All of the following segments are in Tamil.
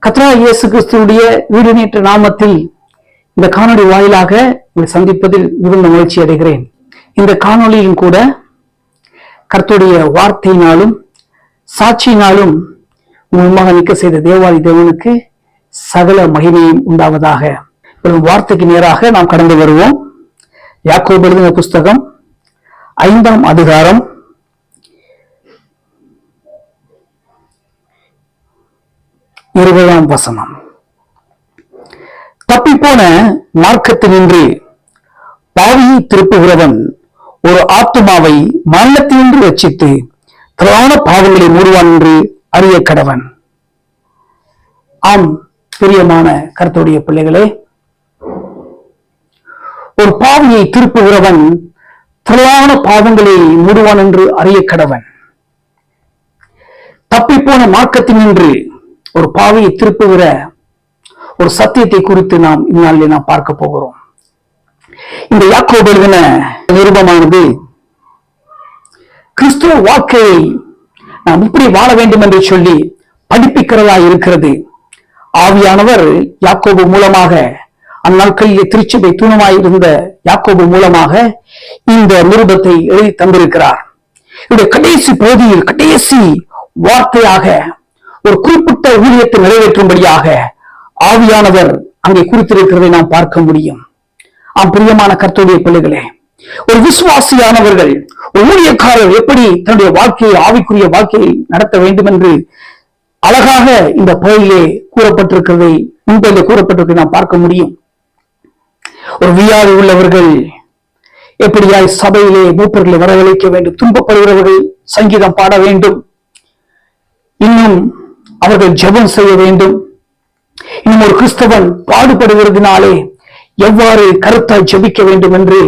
கர்த்தராகிய இயேசு கிறிஸ்துவுடைய வீடுநேற்ற நாமத்தில் இந்த காணொளி வாயிலாக உங்களை சந்திப்பதில் மிகுந்த மகிழ்ச்சி அடைகிறேன். இந்த காணொளியும் கூட கர்த்தருடைய வார்த்தையினாலும் சாட்சியினாலும் உண்மையாக நிற்க செய்த தேவாதி தேவனுக்கு சகல மகிமையும் உண்டாவதாக. வார்த்தைக்கு நேராக நாம் கடந்து வருவோம். யாக்கோபு எழுதின புஸ்தகம் 5ஆம் அதிகாரம் 20ஆம் வசனம். தப்பிப்போன மார்க்கத்தினின்று பாவியை திருப்புகிறவன் ஒரு ஆத்துமாவை மரணத்தினின்று ரட்சித்து திரளான பாவங்களை மூடுவான் என்று அறிய கடவன். ஆம், பிரியமான கர்த்தருடைய பிள்ளைகளே, ஒரு பாவியை திருப்புகிறவன் திரளான பாவங்களை மூடுவான் என்று அறிய கடவன். தப்பிப்போன மார்க்கத்தினின்று ஒரு பாவியை திருப்புகிற ஒரு சத்தியத்தை குறித்து நாம் இந்நாளிலே நாம் பார்க்க போகிறோம். இந்த யாக்கோபு எழுதின நிருபமானது கிறிஸ்துவ வாழ்க்கையை நாம் இப்படி வாழ வேண்டும் என்று சொல்லி படிப்பிக்கிறதா இருக்கிறது. ஆவியானவர் யாக்கோபு மூலமாக, அந்நாட்களிலே திருச்சபை தூணமாய் இருந்த யாக்கோபு மூலமாக இந்த நிருபத்தை எழுதி தந்திருக்கிறார். இவருடைய கடைசி பகுதியில் கடைசி வார்த்தையாக ஒரு குறிப்பிட்ட ஊழியத்தை நிறைவேற்றும்படியாக ஆவியானவர் அங்கே குறித்திருக்கிறதை நாம் பார்க்க முடியும். பிரியமான கர்த்தருடைய பிள்ளைகளே, ஒரு விசுவாசியானவர்கள், ஒரு ஊழியக்காரர் எப்படி தன்னுடைய வாழ்க்கையை, ஆவிக்குரிய வாழ்க்கையை நடத்த வேண்டும் என்று அழகாக இந்த பகுதியிலே கூறப்பட்டிருக்கிறதை, முன்பதிலே கூறப்பட்டிருக்கிறதை நாம் பார்க்க முடியும். ஒரு வியாதி உள்ளவர்கள் எப்படியாய் சபையிலே மூப்பர்களை வரவழைக்க வேண்டும், துன்பப்படுகிறவர்கள் சங்கீதம் பாட வேண்டும், இன்னும் அவர்கள் ஜெபம் செய்ய வேண்டும், இன்னும் ஒரு கிறிஸ்தவன் பாடுபடுவதனாலே எவ்வாறு கருத்தாய் ஜெபிக்க வேண்டும் என்று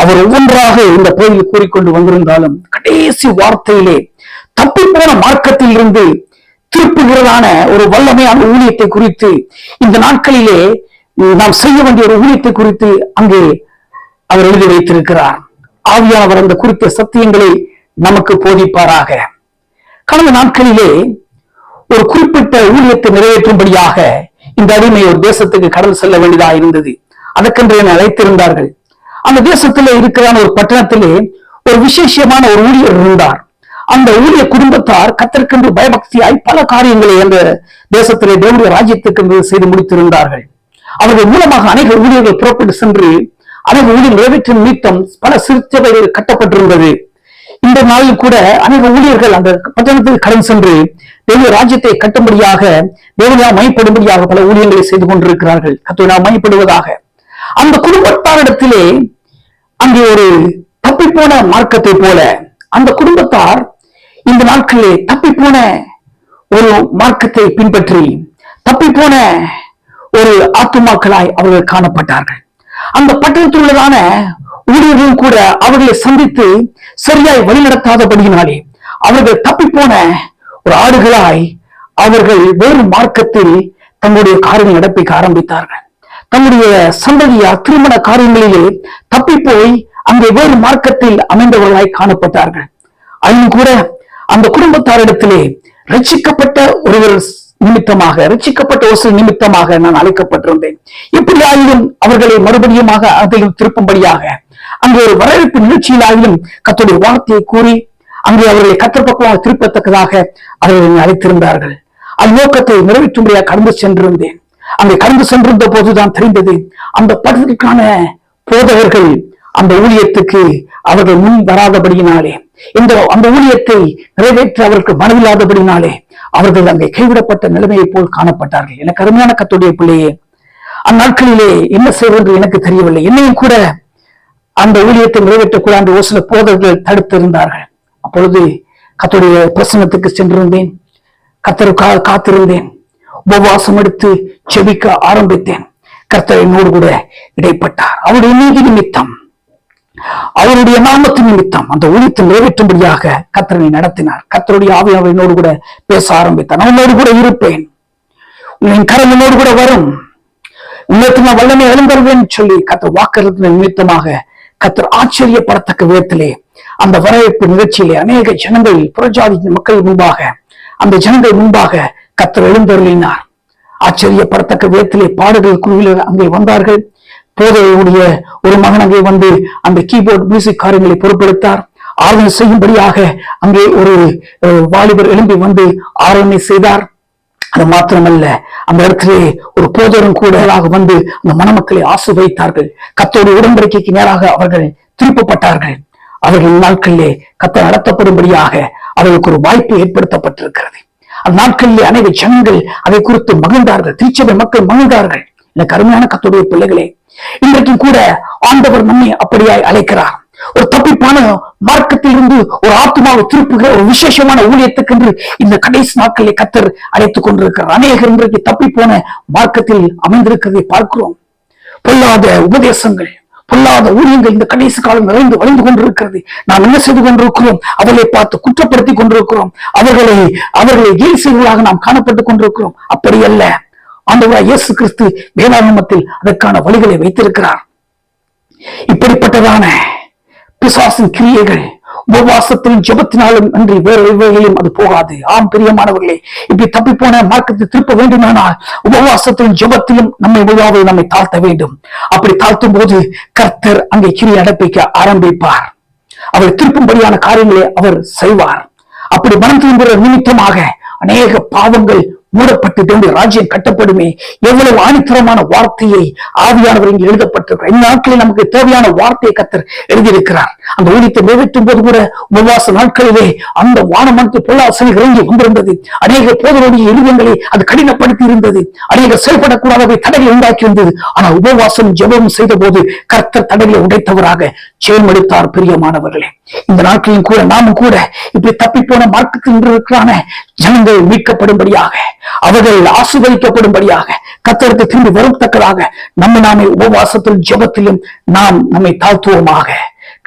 அவர் ஒவ்வொன்றாக இந்த பகுதியில் கூறிக்கொண்டு வந்திருந்தாலும் கடைசி வார்த்தையிலே தப்பிப்போன மார்க்கத்தில் இருந்து திருப்புகிறதான ஒரு வல்லமையான ஊழியத்தை குறித்து, இந்த நாட்களிலே நாம் செய்ய வேண்டிய ஒரு ஊழியத்தை குறித்து அங்கே அவர் எழுதி வைத்திருக்கிறார். ஆவியானவர் அந்த குறித்த சத்தியங்களை நமக்கு போதிப்பாராக. கடந்த நாட்களிலே ஒரு குறிப்பிட்ட ஊழியத்தை நிறைவேற்றும்படியாக இந்த அடிமை ஒரு தேசத்துக்கு கடந்து செல்ல வேண்டியதாக இருந்தது. அதற்கென்று என்னை அழைத்திருந்தார்கள். அந்த தேசத்திலே இருக்கிற ஒரு பட்டணத்திலே ஒரு விசேஷமான ஒரு ஊழியர் இருந்தார். அந்த ஊழிய குடும்பத்தார் கர்த்தருக்கென்று பயபக்தியாய் பல காரியங்களை அந்த தேசத்திலே தேவனுடைய ராஜ்யத்துக்கு செய்து முடித்திருந்தார்கள். அவர்கள் மூலமாக அநேக ஊழியர்கள் புறப்பட்டு சென்று அநேக ஊழியர் நிறைவேற்றும் நிமித்தம் பல சிறுச்சபைகள் கட்டப்பட்டிருந்தது. இந்த நாளில் கூட அநேக ஊழியர்கள் அந்த பட்டணத்துக்கு கடந்து சென்று தேவனுடைய ராஜ்யத்தை கட்டும்படியாக, தேவனையா மையப்படும்படியாக பல ஊழியங்களை செய்து கொண்டிருக்கிறார்கள். கர்த்தரை மையப்படுவதாக அந்த குடும்பத்தாரிடத்திலே அங்கே ஒரு தப்பிப்போன மார்க்கத்தை போல அந்த குடும்பத்தார் இந்த நாட்களிலே தப்பிப்போன ஒரு மார்க்கத்தை பின்பற்றி தப்பிப்போன ஒரு ஆத்துமாக்களாய் அவர்கள் காணப்பட்டார்கள். அந்த பட்டணத்தில் உள்ளதான ஊழியர்களும் கூட அவர்களை சந்தித்து சரியாய் வழிநடத்தாதபடியினாலே அவர்கள் தப்பிப்போன ஒரு ஆடுகளாய் அவர்கள் வேறு மார்க்கத்தில் தங்களுடைய காரியங்களை நடப்பிக்க ஆரம்பித்தார்கள். தங்களுடைய சந்ததியா திருமண காரியங்களிலே தப்பி போய் அங்கே வேறு மார்க்கத்தில் அமைந்தவர்களாய் காணப்பட்டார்கள். அதிலும் கூட அந்த குடும்பத்தாரிடத்திலே ரட்சிக்கப்பட்ட ஒருவர் நிமித்தமாக, ரட்சிக்கப்பட்ட ஒரு சில நிமித்தமாக நான் அழைக்கப்பட்டிருந்தேன். எப்படியாயிலும் அவர்களை மறுபடியுமாக அதையும் திருப்பும்படியாக அங்கே ஒரு வரவேற்பு நிகழ்ச்சியிலாயிலும் கர்த்தருடைய வார்த்தையை கூறி அங்கே அவர்களை கர்த்தர் பக்கமாக திருப்பத்தக்கதாக அவர்கள் அழைத்திருந்தார்கள். அந்த நோக்கத்தை நிறைவேற்றும்படியாக கடந்து சென்றிருந்தேன். அங்கே கடந்து சென்றிருந்த போதுதான் தெரிந்தது, அந்த படத்திற்கான போதகர்கள் அந்த ஊழியத்துக்கு அவர்கள் முன் வராதபடியினாலே, அந்த ஊழியத்தை நிறைவேற்ற அவருக்கு மனதில்லாதபடினாலே அவர்கள் அங்கே கைவிடப்பட்ட நிலைமையை போல் காணப்பட்டார்கள். எனக்கு அருமையான கர்த்தருடைய பிள்ளையே, அந்நாட்களிலே என்ன செய்வது எனக்கு தெரியவில்லை. என்னையும் கூட அந்த ஊழியத்தை நிறைவேற்றக்கூடாது ஒரு சில போதகர்கள் தடுத்திருந்தார்கள். அப்பொழுது கர்த்தருடைய பிரசன்னத்துக்கு சென்றிருந்தேன். கர்த்தருக்காக காத்திருந்தேன். உபவாசம் எடுத்து செபிக்க ஆரம்பித்தேன். கர்த்தர் என்னோடு கூட இடைப்பட்டார். அவருடைய நீதி நிமித்தம், அவருடைய நாமத்தின் நிமித்தம் அந்த ஊழியத்தை நிறைவேற்றும்படியாக கர்த்தரை நடத்தினார். கர்த்தருடைய ஆவியானவர் என்னோடு கூட பேச ஆரம்பித்தார். நான் உன்னோடு கூட இருப்பேன், என் கரம் என்னோடு கூட வரும், உன்னதத்தில் நான் வல்லமை எழுந்தருவேன் சொல்லி கர்த்தர் வாக்குறுதியின் நிமித்தமாக கர்த்தர் ஆச்சரியப்படத்தக்க விதத்திலே அந்த வரவேற்பு நிகழ்ச்சியிலே அநேக ஜனங்கள், புறஜாதி மக்கள் முன்பாக, அந்த ஜனங்கள் முன்பாக கர்த்தர் எழுந்தருளினார். ஆச்சரியப்படத்தக்க விதத்திலே பாடுகள் குழுவில் அங்கே வந்தார்கள். போதையுடைய ஒரு மகன் அங்கே வந்து அந்த கீபோர்ட் மியூசிக் காரியங்களை பொறுப்பெடுத்தார். ஆராதனை செய்யும்படியாக அங்கே ஒரு வாலிபர் எழும்பி வந்து ஆராதனை செய்தார். அது மாத்திரமல்ல, அந்த இடத்திலே ஒரு போதரும் கூட வந்து அந்த மணமக்களை ஆசீர்வதித்தார்கள். கர்த்தருடைய உடன்படிக்கைக்கு நேராக அவர்கள் திருப்பப்பட்டார்கள். அவர்கள் நாட்களிலே கர்த்தர் நடத்தப்படும்படியாக அவர்களுக்கு ஒரு வாய்ப்பு ஏற்படுத்தப்பட்டிருக்கிறது. அந்த நாட்களிலே அநேக ஜனங்கள் அதை குறித்து மகிழ்ந்தார்கள். திருச்சபை மக்கள் மகிழ்ந்தார்கள். எனக்கு அருமையான கர்த்தருடைய பிள்ளைகளே, இன்றைக்கும் கூட ஆண்டவர் நம்மை அப்படியாய் அழைக்கிறார். ஒரு தப்பிப்பான மார்க்கத்தில் இருந்து ஒரு ஆத்மாவை திருப்புகிற ஒரு விசேஷமான ஊழியத்துக்கு என்று இந்த கடைசி நாட்களில் கர்த்தர் அழைத்துக் கொண்டிருக்கிறார். அநேகர் இன்றைக்கு தப்பி போன மார்க்கத்தில் அமைந்திருக்கிறதை பார்க்கிறோம். பொல்லாத உபதேசங்கள், பொல்லாத ஊழியங்கள் இந்த கடைசி காலம் நிறைந்து வளைந்து கொண்டிருக்கிறது. நாம் என்ன செய்து கொண்டிருக்கிறோம்? அவர்களை பார்த்து குற்றப்படுத்தி கொண்டிருக்கிறோம். அவர்களை கேலி செய்வதாக நாம் காணப்பட்டுக் கொண்டிருக்கிறோம். அப்படி அல்ல. ஆண்டவராகிய இயேசு கிறிஸ்து வேதாகமத்தில் அதற்கான வழிகளை வைத்திருக்கிறார். இப்படிப்பட்டதான பிசாசின் கிரியைகள் உபவாசத்திலும் ஜெபத்தினாலும் அன்றி வேறு வகையிலும் அது போகாது. ஆம் பிரியமானவர்களே, இப்படி தப்பி போன மார்க்கத்தை திருப்ப வேண்டுமானால் உபவாசத்திலும் ஜெபத்திலும் நம்மை தாழ்த்த வேண்டும். அப்படி தாழ்த்தும் போது கர்த்தர் அங்கே கிரியை அடைப்பிக்க ஆரம்பிப்பார். அவர் திருப்பும்படியான காரியங்களை அவர் செய்வார். அப்படி மனம் திரும்புகிற நிமித்தமாக அநேக பாவங்கள் மூடப்பட்டு தேவனுடைய ராஜ்யம் கட்டப்படுமே. எவ்வளவு ஆணித்தரமான வார்த்தையை ஆவியானவர் இங்கே எழுதப்பட்டிருக்கிறார். இந்த நாட்களில் நமக்கு தேவையான வார்த்தையை கர்த்தர் எழுதியிருக்கிறார். அந்த ஊழியத்தை நிறைவேற்றும் போது கூட உபவாச நாட்களிலே அந்த வானமனத்து பொல்லாசனை இறங்கி வந்திருந்தது. அநேக போதருடைய இருதயங்களை அது கடினப்படுத்தி இருந்தது. அநேக செயல்படக்கூடாதவை தடைகளை உண்டாக்கி இருந்தது. ஆனால் உபவாசம் ஜெபம் செய்த போது கர்த்தர் தடைகளை உடைத்தவராக செயல்படுத்தார். பிரியமானவர்களே, இந்த நாட்களிலும் கூட நாமும் கூட இப்படி தப்பி போன மார்க்கத்தில் இருக்கிறான ஜனங்கள் மீட்கப்படும்படியாக, அவர்கள் ஆசீர்வதிக்கப்படும்படியாக, கர்த்தருக்கு திரும்பி வரத்தக்கதாக நாமே உபவாசத்திலும் ஜெபத்திலும் நாம் நம்மை தாழ்த்துவோமாக.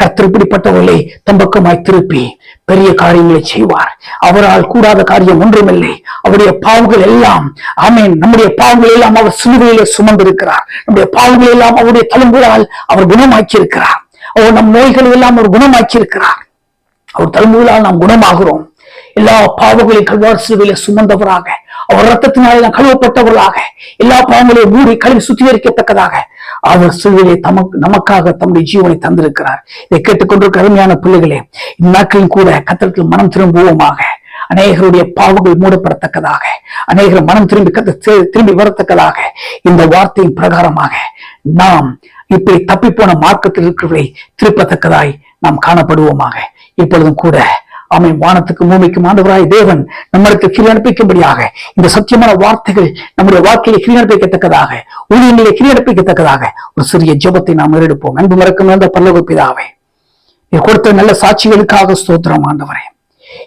கர்த்தர் இப்படிப்பட்டவர்களை தம்பக்கமாய் திருப்பி பெரிய காரியங்களை செய்வார். அவரால் கூடாத காரியம் ஒன்றுமில்லை. அவருடைய பாவங்கள் எல்லாம், ஆமேன், நம்முடைய பாவங்கள் எல்லாம் அவர் சிலுவையிலே சுமந்திருக்கிறார். நம்முடைய பாவங்கள் எல்லாம் அவருடைய தலைமுறையால் அவர் குணமாக்கி இருக்கிறார். அவர் நம் நோய்களை எல்லாம் அவர் குணமாக்கி இருக்கிறார். அவர் தலைமுறையால் நாம் குணமாகிறோம். எல்லா பாவங்களையும் கல்வாரி சிலுவையிலே சுமந்தவராக, அவர் ரத்தத்தினாலே கழுவப்பட்டவர்களாக, எல்லா பாவங்களையும் மூடி கழுவி சுத்திகரிக்கத்தக்கதாக அவர் சிலுவையிலே நமக்காக தம்முடைய ஜீவனை தந்திருக்கிறார். இதை கேட்டுக்கொண்டிருக்கிற அருமையான பிள்ளைகளே, இந்நாட்களில் கூட கர்த்தருக்கு மனம் திரும்புவோமாக. அநேகருடைய பாவங்கள் மூடப்படத்தக்கதாக, அநேகர் மனம் திரும்பி வரத்தக்கதாக இந்த வார்த்தையின் பிரகாரமாக நாம் இப்படி தப்பி போன மார்க்கத்தில் இருக்கிறவரை திருப்பத்தக்கதாய் நாம் காணப்படுவோமாக. இப்பொழுதும் கூட ஆமென், வானத்துக்கு பூமிக்கும் ஆண்டவராய் தேவன் நம்மளுக்கு கிரி அனுப்பிக்கும்படியாக இந்த சத்தியமான வார்த்தைகள் நம்முடைய வாழ்க்கையை கிரி அனுப்பிக்கத்தக்கதாக, ஊழியங்களை கிரி அனுப்பிக்கத்தக்கதாக ஒரு சிறிய ஜெபத்தை நாம் எடுப்போம். அன்பு மறக்கும் அந்த பரலோக பிதாவே, கொடுத்த நல்ல சாட்சிகளுக்காக ஸ்தோத்திரம் ஆண்டவரே.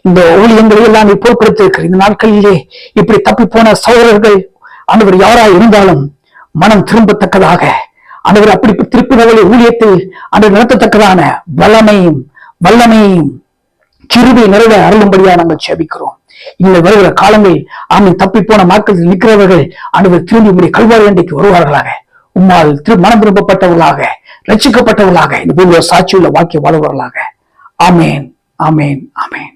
இந்த ஊழியங்களை எல்லாம் நீ பொறுப்படுத்திருக்கிற இந்த நாட்களிலே இப்படி தப்பி போன சகோதரர்கள் ஆண்டவர் யாராய் இருந்தாலும் மனம் திரும்பத்தக்கதாக, ஆண்டவர் அப்படி திருப்பினவர்களை ஊழியத்தில் ஆண்டவர் நடத்தத்தக்கதான வல்லமையும் கிருபை நிறைய அருளும்படியா நாங்கள் ஜெபிக்கிறோம். இந்த வருகிற காலங்களில் ஆமீன் தப்பி போன மார்க்கத்தில் நிற்கிறவர்கள் ஆண்டவர் திரும்பி உடைய கல்வாரி அண்டைக்கு வருவார்களாக. உம்மால் மனம் திரும்பப்பட்டவர்களாக, ரட்சிக்கப்பட்டவர்களாக இந்த பூமியில் சாட்சியுள்ள வாக்கிய வாழ்வார்களாக. ஆமேன், ஆமேன், ஆமேன்.